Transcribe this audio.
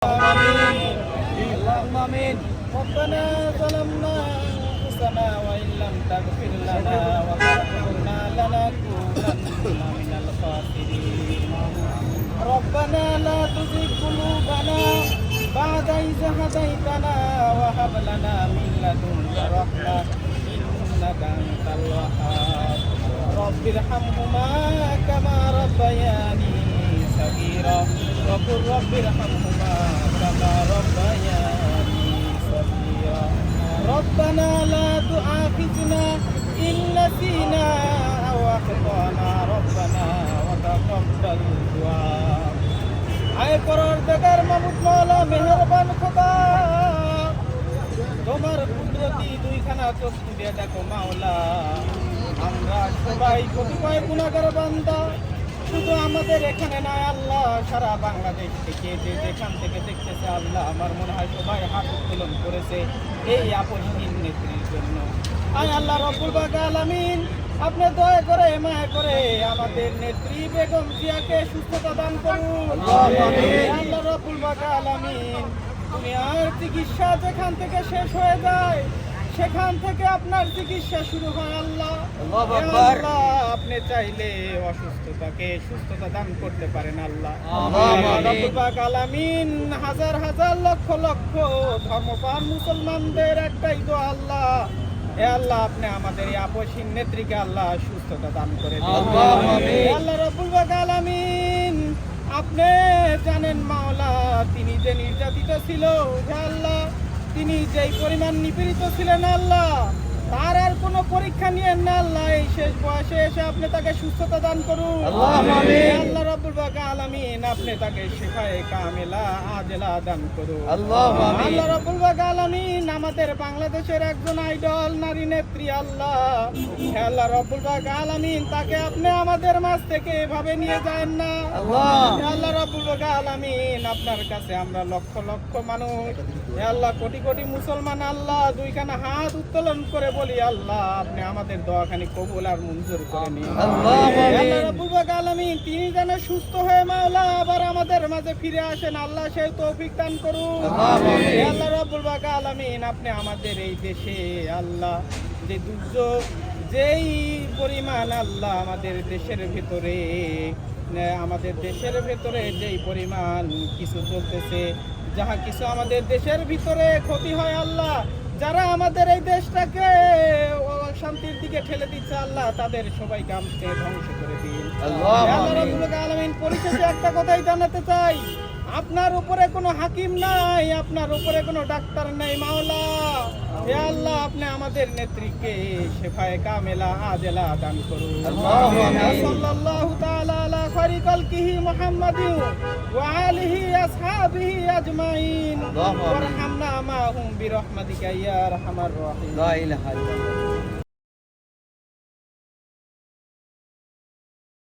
اللهم آمين. ربنا ظلمنا أنفسنا وإن لم تغفر لنا وترحمنا لنكونن من الخاسرين. ربنا لا تزغ قلوبنا بعد إذ هديتنا وهب لنا من لدنك رحمة إنك أنت الوهاب. رب ارحمهما كما ربياني صغيرا وقل رب ارحمهما كما ربياني صغيرا. ربنا لا تؤاخذنا إن نسينا أو أخطأنا ربنا وتقبل دعاء. আয় পরওয়ারদিগার মাবুদ মাওলা মেহেরবান খোদা, তোমার কুদরতি দুইখানা চক্ষু দিয়ে দেখো মাওলা, আমরা সবাই কতিপয় গুনাহগার বান্দা, শুধু আমাদের এখানে নয় আল্লাহ, সারা বাংলাদেশ থেকে যে যেখান থেকে দেখতেছে আল্লাহ, আমার মনে হয় সবাই হাত উত্তোলন করেছে এই আপসহীন নেত্রীর জন্য। আয় আল্লাহ রব্বুল আলামিন, আপনি দয়া করে মায়া করে আমাদের নেত্রী বেগম জিয়াকে সুস্থতা দান করুন। আল্লাহ রব্বুল আলামিন, দুনিয়ার চিকিৎসা যেখান থেকে শেষ হয়ে যায় সেখান থেকে আপনার চিকিৎসা শুরু হয় আল্লাহ। আপনি চাইলে অসুস্থতাকে সুস্থতা দান করতে পারেন আল্লাহ। আলামিন, হাজার হাজার লক্ষ লক্ষ ধর্মপ্রাণ মুসলমানদের একটাই দোয়া আল্লাহ, হে আল্লাহ আপনি আমাদের এই আপসহীন নেত্রীকে আল্লাহ সুস্থতা দান করে দিন। আল্লাহ রাব্বুল আলামিন, আপনি জানেন মাওলা, তিনি যে নির্যাতিত ছিল, হে আল্লাহ তিনি যেই পরিমাণ নিপীড়িত ছিলেন আল্লাহ, তার আর কোনো পরীক্ষা নিয়েন না আল্লাহ, এই শেষ বয়সে এসে আপনি তাকে সুস্থতা দান করুন। আল্লাহ রাব্বুল আলামিন, আপনি তাকে শিফায়ে কামিলা আজেলা দান করুন। আল্লাহ রাব্বুল আলামিন, আমাদের বাংলাদেশের একজন আইডল নারী নেত্রী আল্লাহ, হে আল্লাহ রাব্বুল আলামিন, তাকে আপনি আমাদের মাঝ থেকে এভাবে নিয়ে যান না আল্লাহ রাব্বুল আলামিন। আপনার কাছে আমরা লক্ষ লক্ষ মানুষ, হে আল্লাহ কোটি কোটি মুসলমান আল্লাহ, দুইখানা হাত উত্তোলন করে বলি আল্লাহ আপনি আমাদের দোয়াখানি কবুল আর মঞ্জুর করে নিন। আল্লাহ রাব্বুল আলামিন, তিনি যেন সুস্থ হয়ে মাওলা আবার আমাদের মাঝে ফিরে আসেন আল্লাহ, সেই তৌফিক দান করুন। আল্লাহ রাব্বুল আলামিন, আপনি আমাদের এই দেশে আল্লাহ যে দুর্যোগ, যেই পরিমাণ আল্লাহ আমাদের দেশের ভেতরে যেই পরিমাণ কিছু চলতেছে, যাহা কিছু আমাদের দেশের ভিতরে ক্ষতি হয় আল্লাহ, যারা আমাদের এই দেশটাকে শান্তির দিকে ঠেলে দিচ্ছে আল্লাহ, তাদের সবাইকে আপনি ধ্বংস করে দিন। আল্লাহ রাব্বুল আলামিন, পরিশেষে একটা কথাই জানাতে চাই, আপনার উপরে কোনো হাকিম নাই, আপনার উপরে কোনো ডাক্তার নাই মাওলা, হে আল্লাহ আপনি আমাদের নেত্রীকে শিফায়ে কামিলা আজেলা দান করুন। সাল্লাল্লাহু তাআলা আলা খায়রি খালকিহি মুহাম্মাদিন ওয়া আলিহি আসহাবিহি আজমাইন ওয়ারহামনা মাহুম বিরহমাতিকা ইয়া আরহামার রাহিম। লা ইলাহা ইল্লাল্লাহ।